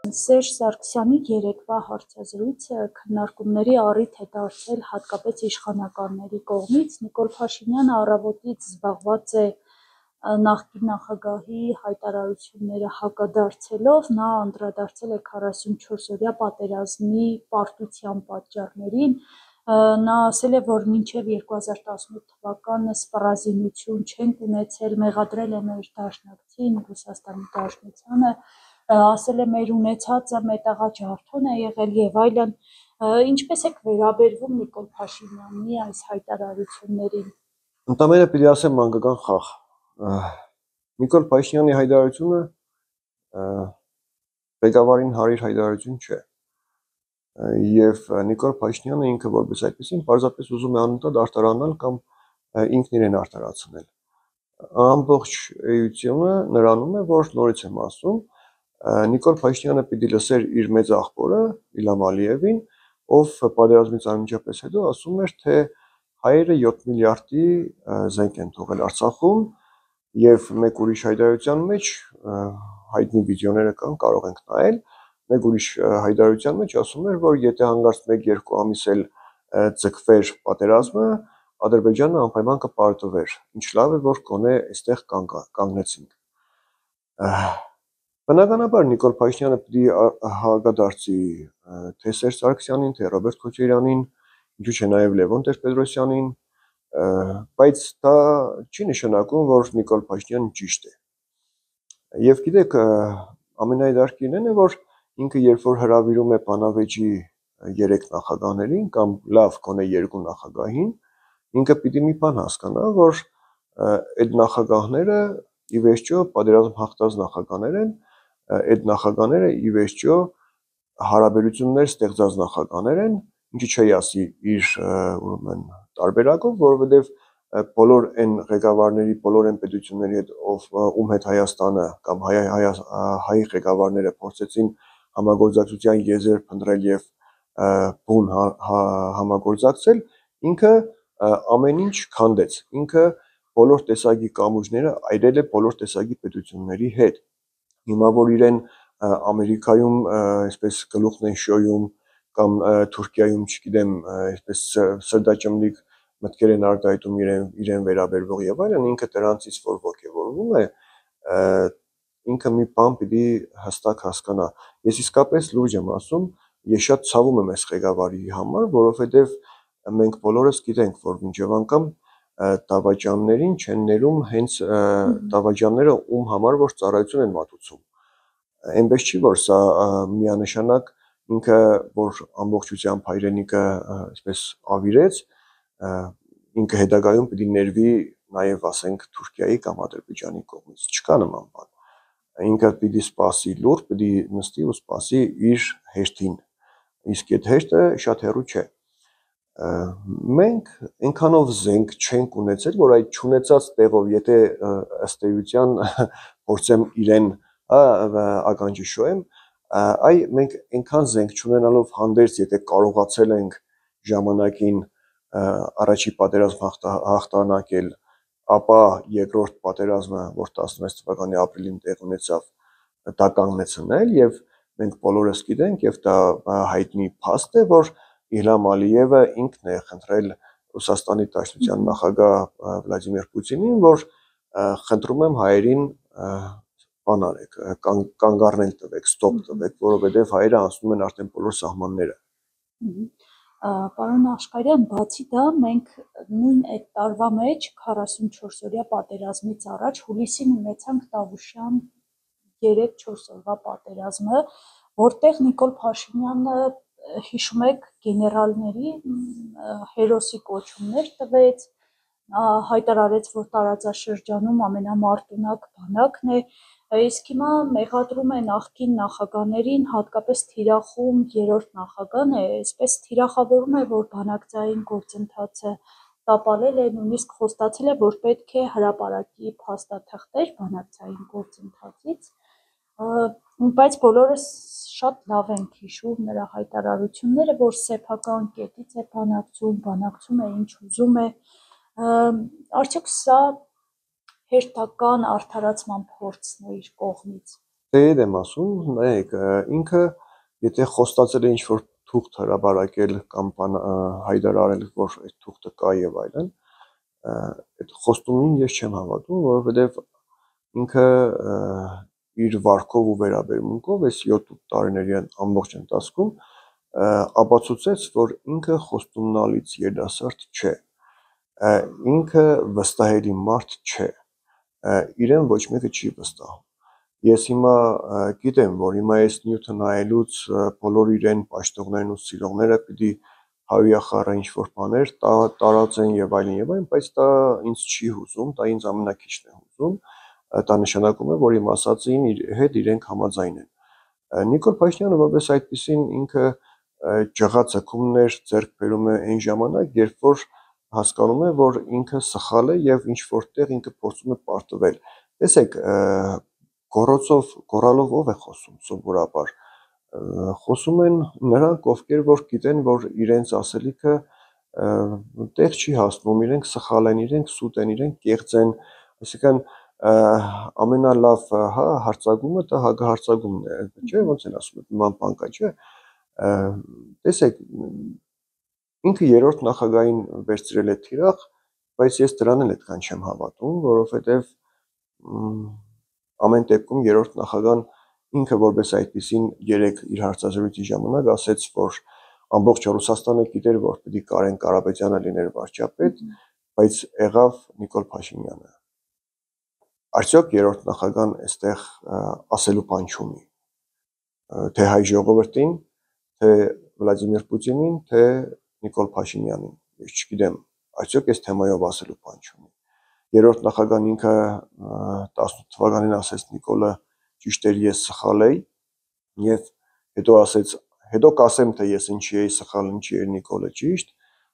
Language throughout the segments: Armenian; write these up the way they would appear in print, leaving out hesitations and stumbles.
Սերժ Սարգսյանի երեկվա հարցազրույցը քննարկումների առիթ է դարձել հատկապես իշխանականների կողմից։ Նիկոլ Փաշինյանը առավոտից զբաղված է նախկին նախագահի հայտարարությունները հակադարձելով, նա անդրադարձել է 44-օրյա պատերազմի պարտության պատճառներին, նա ասել է, որ մինչև 2018 թվականը սպառազինություն չենք ունեցել, մեղադրել է մեր դաշնակցին, Ռուսաստանի Դաշնությանը, ասել է մեր ունեցածը մետաղաջարդոն է եղել եւ այլն, ինչպես եք վերաբերվում Նիկոլ Փաշինյանի այս հայտարարություններին։ Ընդամենը պիտի ասեմ մանկական խաղ։ Նիկոլ Փաշինյանի հայտարարությունը ղեկավարին հարիր հայտարարություն չէ։ Եվ Նիկոլ Փաշինյանը ինքը որպես այդպեսին պարզապես ուզում է անընդհատ արտարանալ կամ ինքն իրեն արտարացնել։ Ամբողջ էությունը նրանում է, որ նորից եմ ասում, Նիկոլ Փաշինյանը պիտի լսեր իր մեծ աղբորը Իլհամ Ալիևին, ով պատերազմից անմիջապես հետո ասում էր, թե հայերը 7 միլիարդի զենք են թողել Արցախում եւ մեկ ուրիշ հայտարարության մեջ հայտնի վիդեոները կան, կարող ենք նայել, մեկ ուրիշ հայտարարության մեջ ասում էր, որ եթե հանգարց 1-2 ամիս էլ ձգվեր պատերազմը, Ադրբեջանը անպայման կպարտվեր, ինչ լավ է, որ գոնե այստեղ կանգնեցինք։ Բնականաբար Նիկոլ Փաշինյանը պիտի հակադարձի թե Սերժ Սարգսյանին, թե Ռոբերտ Քոչարյանին, ինչու՞ չէ նաև Լևոն Տեր-Պետրոսյանին, բայց դա չի նշանակում, որ Նիկոլ Փաշինյանը ճիշտ է։ Եվ գիտեք, ամենահետաքրքիրն է, որ ինքը երբ որ հրավիրում է բանավեճի 3 նախագահներին կամ լավ գոնե 2 նախագահին, ինքը պիտի մի բան հասկանա, որ այդ նախագահները ի վերջո պատերազմ հաղթած նախագահներ են, այդ նախագահները ի վերջո հարաբերություններ ստեղծած նախագահներ են, ինչի չի ասի իր ուրեմն տարբերակով, որովհետև բոլոր այն ղեկավարների, բոլոր այն պետությունների հետ, ում հետ Հայաստանը կամ հայ ղեկավարները փորձեցին համագործակցության եզր փնտրել եւ բուն համագործակցել, ինքը ամեն ինչ քանդեց, ինքը բոլոր տեսակի կամուրջները այրել է բոլոր տեսակի պետությունների հետ։ Հիմա որ իրեն Ամերիկայում այսպես գլուխն են շոյում կամ Թուրքիայում, չգիտեմ, այսպես սրդաճմլիկ մտքեր են արտահայտում իրեն վերաբերող եւ այլն, ինքը դրանից որ ոգևորվում է, ինքը մի բան պիտի հստակ հասկանա։ Ես իսկապես լուրջ եմ ասում, ես շատ ցավում եմ այս ղեկավարի համար, որովհետեւ մենք բոլորս գիտենք, որ մինչև անգամ դավաճաններին չեն ներում հենց դավաճանները ում համար որ ծառայություն են մատուցում։ Այնպես չի, որ սա միանշանակ ինքը որ ամբողջությամբ հայրենիքը այսպես ավիրեց, ինքը հետագայում պիտի ներվի նաև ասենք Թուրքիայի կամ Ադրբեջանի կողմից։ Չկա նման բան։ Ինքը պիտի սպասի լուր, պիտի նստի ու սպասի իր հերթին։ Իսկ այդ հերթը շատ հեռու չէ։ Մենք այնքանով զենք չենք ունեցել, որ այդ չունեցած տեղով, եթե ըստ էության փորձեմ իրեն ականջի շոյեմ, մենք այնքան զենք չունենալով հանդերձ, եթե կարողացել ենք ժամանակին առաջի պատերազմ հաղթանակել, ապա երկրորդ պատերազմը, որ 16 թվականի ապրիլին տեղ ունեցավ, դա կանգնեցնել եւ մենք բոլորս գիտենք եւ դա հայտնի փաստ է, որ Իլհամ Ալիևը ինքն է խնդրել Ռուսաստանի Դաշնության նախագահ Վլադիմիր Պուտինին, որ խնդրում եմ հայերին բան արեք, կանգառնել տվեք, ստոպ տվեք, որովհետեւ հայերը անցնում են արդեն բոլոր սահմանները։ Պարոն Աշխարհյան, բացի դա, մենք նույն այդ տարվա մեջ 44-օրյա պատերազմից առաջ հուլիսին ունեցանք Տավուշյան 3-4 օրվա պատերազմը, որտեղ Նիկոլ Փաշինյանը, հիշում եք, գեներալների հերոսի կոչումներ տվեց, հայտարարեց, որ տարածաշրջանում ամենամարտունակ բանակն է, իսկ հիմա մեղադրում է նախկին նախագահներին, հատկապես թիրախում 3-րդ նախագահն է, այսպես թիրախավորում է, որ բանակցային գործընթացը տապալել է, նույնիսկ խոստացել է, որ պետք է հրապարակի փաստաթղթեր բանակցային գործընթացից, բայց բոլորս շատ լավ ենք հիշում նրա հայտարարությունները, որ սեփական կետից է բանակցում է ինչ ուզում է, արդյոք սա հերթական արդարացման փորձն է իր կողմից։ Դե եմ ասում, նայեք, ինքը եթե խոստացել է ինչ-որ թուղթ հրապարակել կամ հայտարարել, որ այդ թուղթը կա եւ այլն, այդ խոստումին ես չեմ հավատում, որովհետեւ ինքը իր վարքով ու վերաբերմունքով այս 7 տարիների ամբողջ ընթացքում ապացուցեց, որ ինքը խոստումնալից երիտասարդ չէ, ինքը վստահելի մարդ չէ, իրեն ոչ մեկը չի վստահում։ Ես հիմա գիտեմ, որ հիմա այս նյութը նայելուց բոլոր իրեն պաշտողներն ու սիրողները պիտի հավիախառը ինչ-որ բաներ տարածեն եւ այլն, բայց դա ինձ չի հուզում, դա ինձ ամենակիչն է հուզում, դա նշանակում է, որ իմ ասածին հետ իրենք համաձայն են։ Նիկոլ Փաշինյանը որպես այդպեսին ինքը ջղացակումներ ձեռք բերում է այն ժամանակ, երբ որ հասկանում է, որ ինքը սխալ է եւ ինչ որտեղ ինքը փորձում է պարտվել։ Տեսեք, գոռալով ով է խոսում սովորաբար, խոսում են նրանք, ովքեր որ գիտեն, որ իրենց ասելիքը տեղ չի հասնում, իրենք սխալ են, իրենք սուտ են, իրենք կեղծ են, այսինքն ամենալավ հարցակումը դա հակահարցակումն է, չէ՞, ոնց են ասում, նման բան կա, չէ՞։ Տեսեք, ինքը երրորդ նախագահին վերցրել է թիրախ, բայց ես դրան էլ այդքան չեմ հավատում, որովհետև ամեն դեպքում երրորդ նախագահան ինքը որպես այդպեսին երեք իր հարցազրույցի ժամանակ ասեց, որ ամբողջ Ռուսաստանը գիտեր, որ պիտի Կարեն Կարապետյանը լիներ վարչապետ, բայց եղավ Նիկոլ Փաշինյանը։ Արդյոք երրորդ նախագահան այստեղ ասելու բան չունի, թե հայ ժողովրդին, թե Վլադիմիր Պուտինին, թե Նիկոլ Փաշինյանին, ես չգիտեմ, արդյոք այս թեմայով ասելու բան չունի։ Երրորդ նախագահան ինքը 18 թվականին ասեց Նիկոլը ճիշտ էր, ես սխալ էի, եւ հետո ասեց, հետո կասեմ, թե ես ինչի էի սխալ, ինչի էր Նիկոլը ճիշտ,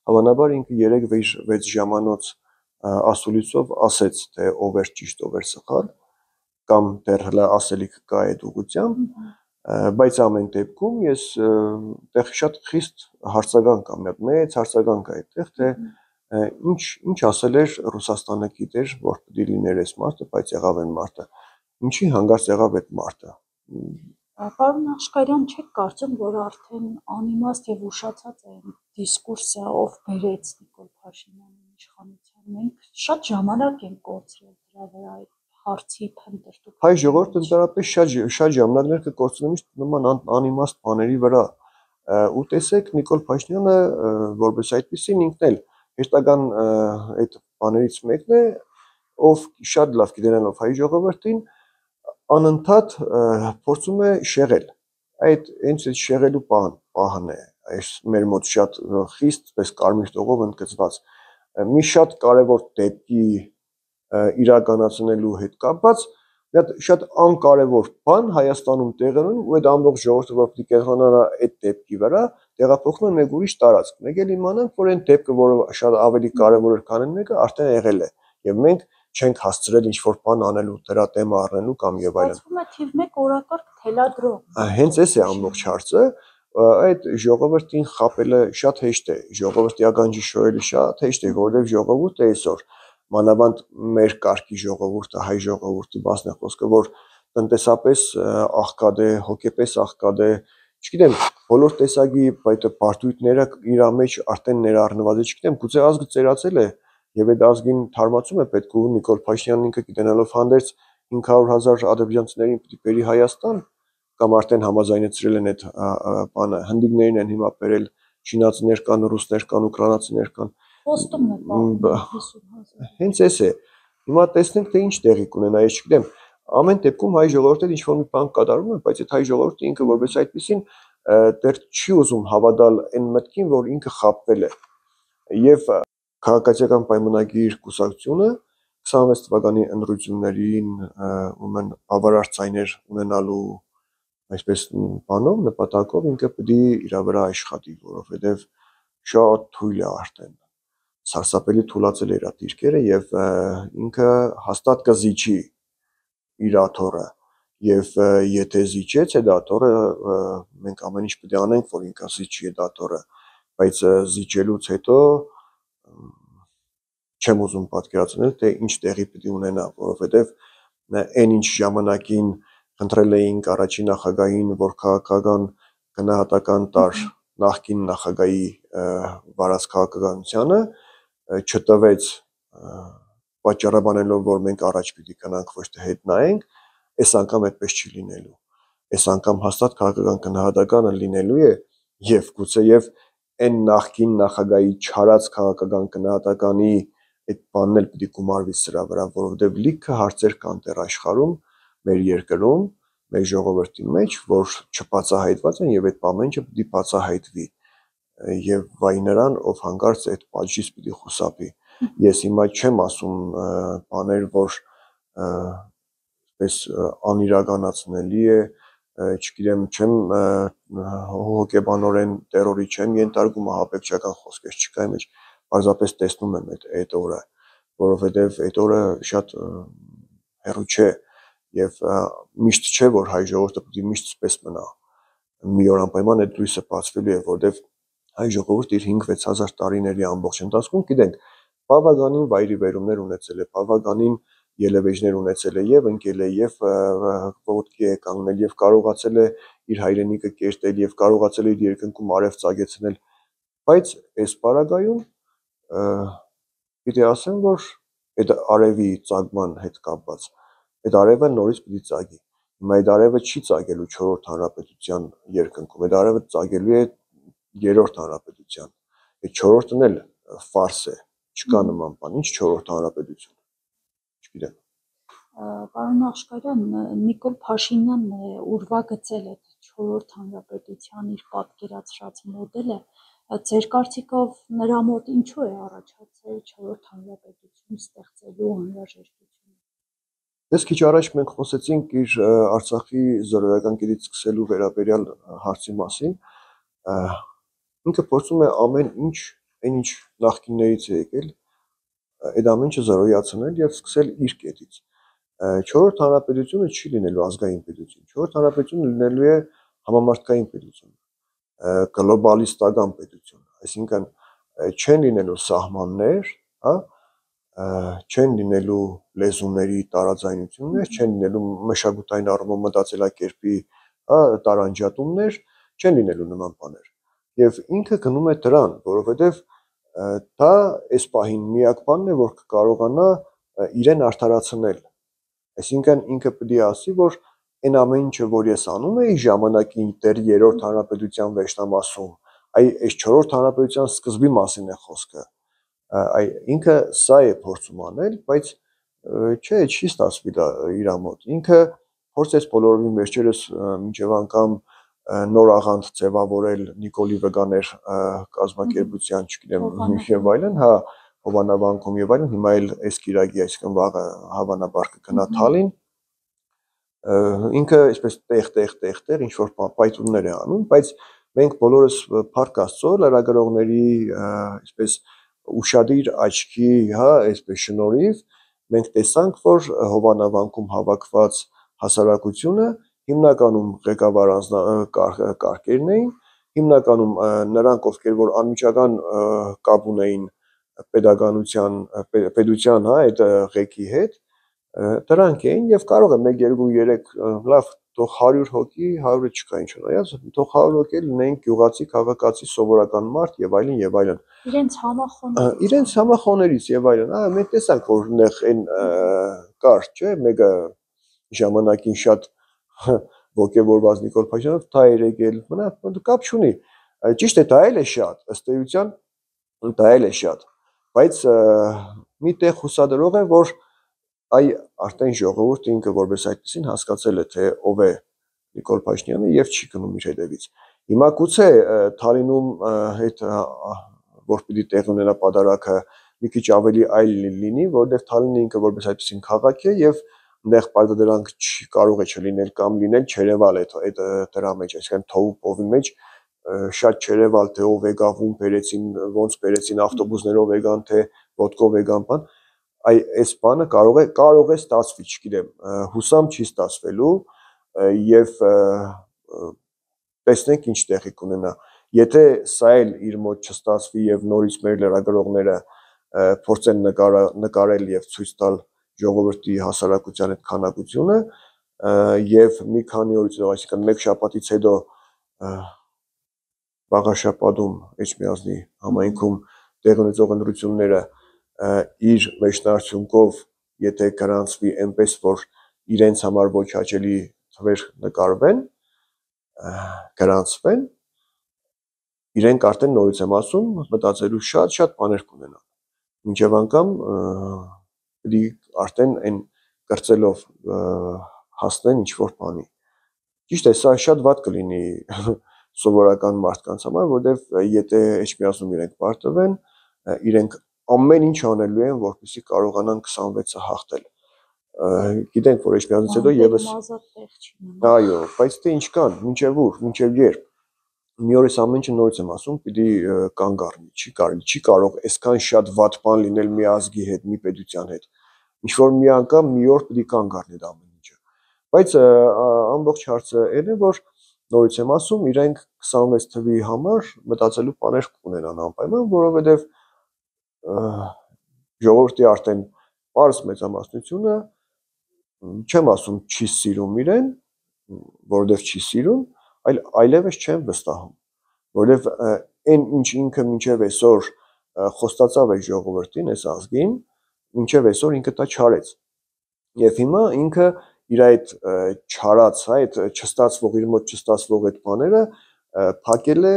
հավանաբար ինքը 3-6 ժամանոց ասուլիսով ասեց, թե ով էր ճիշտ, ով էր սխալ, կամ դեռ հլա ասելիք կա այդ ուղղությամբ, բայց ամեն դեպքում ես այդտեղ շատ խիստ հարցական կա, մեծ հարցական կա այդտեղ, թե ինչ ասել էր Ռուսաստանը գիտեր, որ պիտի լիներ այս մարդը, բայց եղավ այն մարդը, ինչի հանգած եղավ այդ մարդը։ Պարոն Աշխարյան, չեք կարծում, որ արդեն անիմաստ եւ ուշացած է դիսկուրսը, ով բերեց Նիկոլ Փաշինյանին իշխանության, մենք շատ ժամանակ ենք կորցրել դրա վրա այդ հարցի փնտրտուք։ Հայ ժողովուրդը ընդհանրապես շատ ժամանակներ կկորցնի միշտ նման անիմաստ բաների վրա, ու տեսեք Նիկոլ Փաշինյանը որպես այդպեսին ինքն էլ հերթական այդ բաներից մեկն է, ով շատ լավ գիտենալով հայ ժողովրդին անընդհատ փորձում է շեղել։ Այդ հենց այդ շեղելու պահն է, այս մեր մոտ շատ խիստ, պես կարմիր տողով ընդգծված։ Մի շատ կարևոր դեպքի իրականացնելու հետ կապված մի հատ շատ անկարևոր բան Հայաստանում տեղի ունի, ու այդ ամբողջ ժողովուրդը որ պիտի կենտրոնանա այդ դեպքի վրա, տեղափոխվում է մեկ ուրիշ տարածք։ Մեկ էլ իմանանք, որ այն դեպքը, որը շատ ավելի կարևոր էր, քան այն մեկը, արդեն եղել է, եւ մենք չենք հասցրել ինչ-որ բան անելու, դրա դեմը առնելու կամ եւ այլն։ Ստացվում է թիվ 1 օրակարգ թելադրում։ Հենց էս է ամբողջ հարցը, այդ ժողովրդին խաբելը շատ հեշտ է, ժողովրդի ականջի շոյելը շատ հեշտ է, որովհետեւ ժողովուրդը այսօր մանավանդ մեր կարգի ժողովուրդը, հայ ժողովուրդի մասն է խոսքը, որ տնտեսապես աղքատ է, հոգեպես աղքատ է, չգիտեմ, բոլոր տեսակի բարդույթները իր մեջ արդեն ներառնված է, չգիտեմ, գուցե ազգը ծերացել է եւ այդ ազգին թարմացում է պետք ու Նիկոլ Փաշինյանն ինքը գիտենալով հանդերձ 500,000 ադրբեջանցիներին պիտի բերի Հայաստան, կամ արդեն համաձայնեցրել են այդ բանը, հնդիկներին են հիմա բերել, չինացիներ կան, ռուսներ կան, ուկրաինացիներ կան։ Խոստումն է պահում 50,000։ Հենց էս է։ Հիմա տեսնենք թե ինչ տեղի կունենա, ես չգիտեմ։ Ամեն դեպքում հայ ժողովուրդը ինչ որ մի բան կատարում է, բայց այդ հայ ժողովուրդը ինքը որպես այդպեսին դեռ չի ուզում հավատալ այն մտքին, որ ինքը խաբվել է։ Եվ քաղաքացիական պայմանագիր կուսակցությունը 26 թվականի ընտրություններին ումեն բավարար ցայներ ունենալու այսպես բանով նպատակով ինքը պետք է իր վրա աշխատի, որովհետև շատ թույլ է արդեն սարսափելի թուլացել է իր դիրքերը եւ ինքը հաստատ կզիջի իր աթոռը եւ եթե զիջեց այդ աթոռը մենք ամեն ինչ պետք է անենք որ ինքը զիջի այդ աթոռը բայց զիջելուց հետո չեմ ուզում պատկերացնել թե ինչ տեղի պետք է ունենա որովհետեւ այն ինչ ժամանակին խնդրել էինք առաջին նախագահին, որ քաղաքական գնահատական տար նախկին նախագահի վարած քաղաքականությանը, չտվեց պատճառաբանելով, որ մենք առաջ պիտի գնանք, ոչ թե հետ նայենք, այս անգամ այդպես չի լինելու։ Այս անգամ հաստատ քաղաքական գնահատականը լինելու է եւ գուցեև այն նախկին նախագահի չարած քաղաքական գնահատականի այդ բանն էլ պիտի գումարվի սրա վրա, որովհետեւ լիքը հարցեր կան դեռ աշխարհում, մեր երկրում, մեր ժողովրդի մեջ, որ չբացահայտված են եւ այդ ամենը պիտի բացահայտվի եւ վայ նրան, ով հանկարծ այդ պատժից պիտի խուսափի։ Ես հիմա չեմ ասում բաներ, որ այս անիրականացնելի է, չգիտեմ, չեմ հոգեբանորեն terror-ի չեմ ենթարկում, ահաբեկչական խոսքեր չկա մեջ, պարզապես տեսնում եմ այդ օրը, որովհետեւ այդ օրը շատ հեռու չէ եւ միշտ չէ, որ հայ ժողովուրդը պիտի միշտ սպես մնա։ Մի օր անպայման այդ լույսը բացվելու է, որովհետեւ հայ ժողովուրդը իր 5-6000 տարիների ամբողջ ընթացքում, գիտենք, բավականին վայրիվերումներ ունեցել է, բավականին ելևէջներ ունեցել է եւ ընկել է եւ ոտքի է կանգնել եւ կարողացել է իր հայրենիքը կերտել եւ կարողացել է իր երկնքում արև ծագեցնել, բայց այս պարագայում պիտի ասեմ, որ այդ արևի ծագման հետ կապված այդ արևը նորից պիտի ծագի։ Հիմա այդ արևը չի ծագելու 4-րդ հանրապետության երկնքում, այդ արևը ծագելու է 3-րդ հանրապետության։ Այդ 4-րդն էլ ֆարս է, չկա նման բան, ինչ 4-րդ հանրապետություն։ Չգիտեմ։ Պարոն Աշխարյան, Նիկոլ Փաշինյանն է ուրվագծել այդ 4-րդ հանրապետության իր պատկերացրած մոդելը, ձեր կարծիքով նրա մոտ ինչու է առաջացել 4-րդ հանրապետություն ստեղծելու անհրաժեշտությունը։ Դες քիչ առաջ մենք խոսեցինք իր Արցախի զորավարական գերից սկսելու վերաբերյալ հարցի մասին, ինքը փորձում է ամեն ինչ, այնինչ նախկիններից է եկել, այդ ամեն ինչը զրոյացնել եւ սկսել իր կետից։ 4-րդ հանրապետությունը չի լինելու ազգային պետություն, 4-րդ հանրապետությունը լինելու է համամարտկային պետություն, գլոբալիստական պետություն, այսինքն չեն լինելու սահմաններ, հա, չեն լինելու լեզուների տարաձայնություններ, չեն լինելու մշակութային առումով մտածելակերպի տարանջատումներ, չեն լինելու նման բաներ։ Եվ ինքը գնում է դրան, որովհետև դա այս պահին միակ բանն է, որ կկարողանա իրեն արդարացնել։ Այսինքն ինքը պետք է ասի, որ այն ամեն ինչը, որ ես անում էի ժամանակին դեռ 3-րդ հանրապետության վերջնամասում, այս 4-րդ հանրապետության սկզբի մասին է խոսքը։ Ինքը սա է փորձում անել, բայց չէ, չի ստացվի դա իր մոտ։ Ինքը փորձեց բոլորովին վերջերս մինչև անգամ նոր աղանդ ձևավորել Նիկոլի Վգաներ կազմակերպության, չգիտեմ, եւ այլն, հա, Հովանավանքում եւ այլն, հիմա էլ այս կիրակի, այսինքն վաղը հավանաբար կգնա Թալին։ Ինքը այսպես տեղ ինչ որ պայթուններ է անում, բայց մենք բոլորս փառք Աստծո լրագրողների այսպես ուշադիր աչքի, հա, այսպես շնորհիվ մենք տեսանք, որ Հովանավանքում հավաքված հասարակությունը հիմնականում ղեկավար կարգերն էին, հիմնականում նրանք, ովքեր որ անմիջական կապ ունեին պետության, հա, այդ ղեկի հետ, դրանք էին եւ կարող է 1, 2, 3 լավ թող 100 հոգի, 100-ը չկա ինչ նայած, թող 100 հոգի լինեին գյուղացի, քաղաքացի, սովորական մարդ եւ այլն եւ այլն։ Իրենց համախոներից եւ այլն։ Մենք տեսանք, որ այնտեղ այն կար, չէ, մեկը ժամանակին շատ ոգևորված Նիկոլ Փաշինյանը դա էր եկել, մնա կապ չունի։ Ճիշտ է, դա էլ է շատ, ըստ էության դա էլ է շատ, բայց մի տեղ հուսադրող է, որ արդեն ժողովուրդը ինքը որպես այդպեսին հասկացել է, թե ով է Նիկոլ Փաշինյանը եւ չի գնում իր հետևից։ Հիմա գուցե Թալինում այդ որ պիտի տեղ ունենա պատարակը մի քիչ ավելի այլ լինի, որովհետեւ Թալինը ինքը որպես այդպեսին քաղաք է եւ այնտեղ պայծառանք կարող է չլինել կամ լինել Չերևալ այդ դրա մեջ, այսինքն թոու պովի մեջ շատ Չերևալ թե ով եկավ ում բերեցին, ոնց բերեցին ավտոբուսներով եկան, թե ոտքով եկան, բան, այս բանը կարող է ստացվի, չգիտեմ, հուսամ չի ստացվելու եւ տեսնենք ինչ տեղի կունենա։ Եթե սա էլ իր մոտ չստացվի եւ նորից մեր լրագրողները փորձեն նկարել եւ ցույց տալ ժողովրդի հասարակության այդ քանակությունը, եւ մի քանի օրից հետո, այսինքն մեկ շաբաթից հետո Բաղաշապատում Էջմիածնի համայնքում տեղի ունեցող ընտրությունները իր մեջնարդյունքով, եթե գրանցվի այնպես, որ իրենց համար ոչ հաճելի թվեր նկարվեն, գրանցվեն, իրենք արդեն նորից եմ ասում, մտածելու շատ բաներ կունենան։ Մինչև անգամ պիտի արդեն այն կրծելով հասնեն ինչ-որ բանի։ Ճիշտ է, սա շատ վատ կլինի սովորական մարդկանց համար, որովհետև եթե Էջմիածնում իրենք պարտվեն, իրենք ամեն ինչ անելու են, որպեսզի կարողանան 26-ը հաղթել։ Գիտենք, որ Էջմիածնից հետո եւս այո, բայց թե ինչ կան, մինչև ուր, մինչև երբ։ Մի օր այս ամեն ինչը նորից եմ ասում, պիտի կանգ առնի, չի կարելի, չի կարող այսքան շատ վատ բան լինել մի ազգի հետ, մի պետության հետ։ Ինչ որ մի անգամ մի օր պիտի կանգ առնի դա ամեն ինչը։ Բայց ամբողջ հարցը այն է, որ նորից եմ ասում, իրենք 26 թվի համար մտածելու բաներ կունենան անպայման, որովհետև ժողովրդի արդեն պարզ մեծամասնությունը, չեմ ասում չի սիրում իրեն, որովհետև չի սիրում, այլ այլևս չեմ վստահում, որովհետև այն ինչ ինքը մինչև այսօր խոստացավ այս ժողովրդին, այս ազգին, մինչև այսօր ինքը դա չարեց։ Եվ հիմա ինքը իր այդ չարած, այդ չստացվող, իր մոտ չստացվող այդ բաները փակել է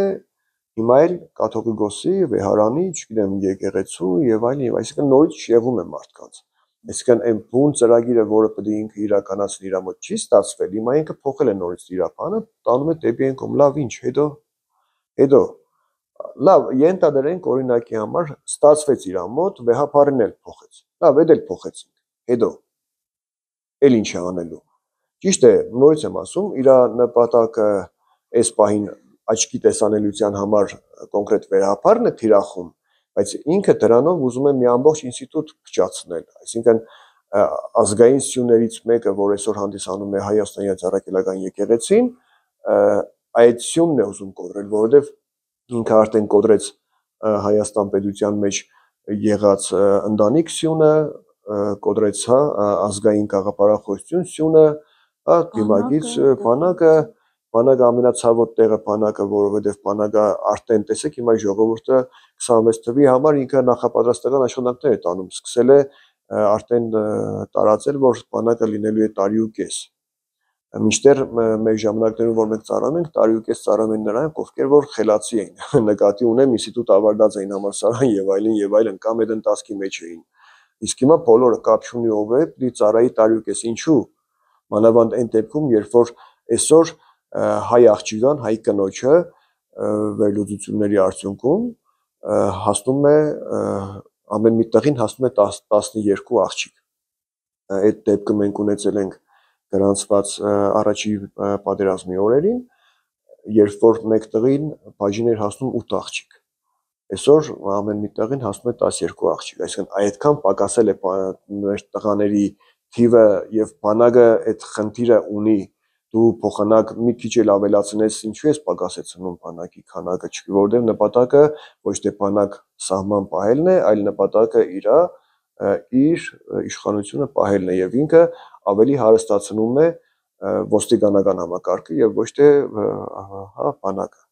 հիմա էլ կաթողիկոսի, վեհարանի, չգիտեմ, եկեղեցու եւ այլն, այսինքն նորից շեղում է մարդկանց։ Այսինքն այն բուն ծրագիրը, որը պետք է ինքը իրականացնի, իր մոտ չի ստացվել, հիմա ինքը փոխել է նորից իր բանը, տանում է դեպի այն կողմ, լավ, ինչ, հետո լավ, ենթադրենք օրինակի համար ստացվեց իր մոտ, վեհապարին էլ փոխեց։ Լավ, այդ էլ փոխեցինք։ Հետո էլ ինչ է անելու։ Ճիշտ է, նորից եմ ասում, իր նպատակը այս պահին աչքի տեսանելիության համար կոնկրետ վեհապարն է թիրախում, բայց ինքը դրանով ուզում է մի ամբողջ ինստիտուտ փչացնել, այսինքն ազգային սյուներից մեկը, որ այսօր հանդիսանում է Հայաստանի Հռոմեական եկեղեցին, այդ սյունն է ուզում կոտրել, որովհետև ինքը արդեն կոտրեց Հայաստան պետության մեջ եղած ընտանիք սյունը, կոտրեց ազգային գաղափարախոսություն սյունը, դիմագիծ բանակը ամենացավոտ տեղը բանակը, որովհետև բանակը արդեն տեսեք հիմա ժողովուրդը 26 թվի համար ինքը նախապատրաստական աշխատանքներ է տանում, սկսել է արդեն տարածել, որ բանակը լինելու է տարի ու կես։ Մինչդեռ մեր ժամանակներում, որ մենք ծառայում ենք, տարի ու կես ծառայում են նրանք, ովքեր որ խելացի էին, նկատի ունեմ ինստիտուտ ավարտած էին, համալսարան եւ այլն, կամ այդ ընթացքի մեջ էին։ Իսկ հիմա բոլորը կապ չունի ով է, պիտի ծառայի տարի ու կես, ինչու։ Մանավանդ այն դեպքում, երբ որ այսօր հայ աղջիկան, հայ կնոջը վերլուծությունների արդյունքում հասնում է ամեն մի տղին հասնում է 12 աղջիկ։ Այդ դեպքը մենք ունեցել ենք գրանցված առաջի պատերազմի օրերին, երբ որ մեկ տղին բաժին էր հասնում 8 աղջիկ։ Այսօր ամեն մի տղին հասնում է 12 աղջիկ, այսինքն այդքան պակասել է մեր տղաների թիվը եւ բանակը այդ խնդիրը ունի, դու փոխանակ մի քիչ էլ ավելացնես, ինչու ես պակասեցնում բանակի քանակը, որովհետեւ նպատակը ոչ թե բանակ սահման պահելն է, այլ նպատակը իր իշխանությունը պահելն է եւ ինքը ավելի հարստացնում է ոստիկանական համակարգը եւ ոչ թե բանակը։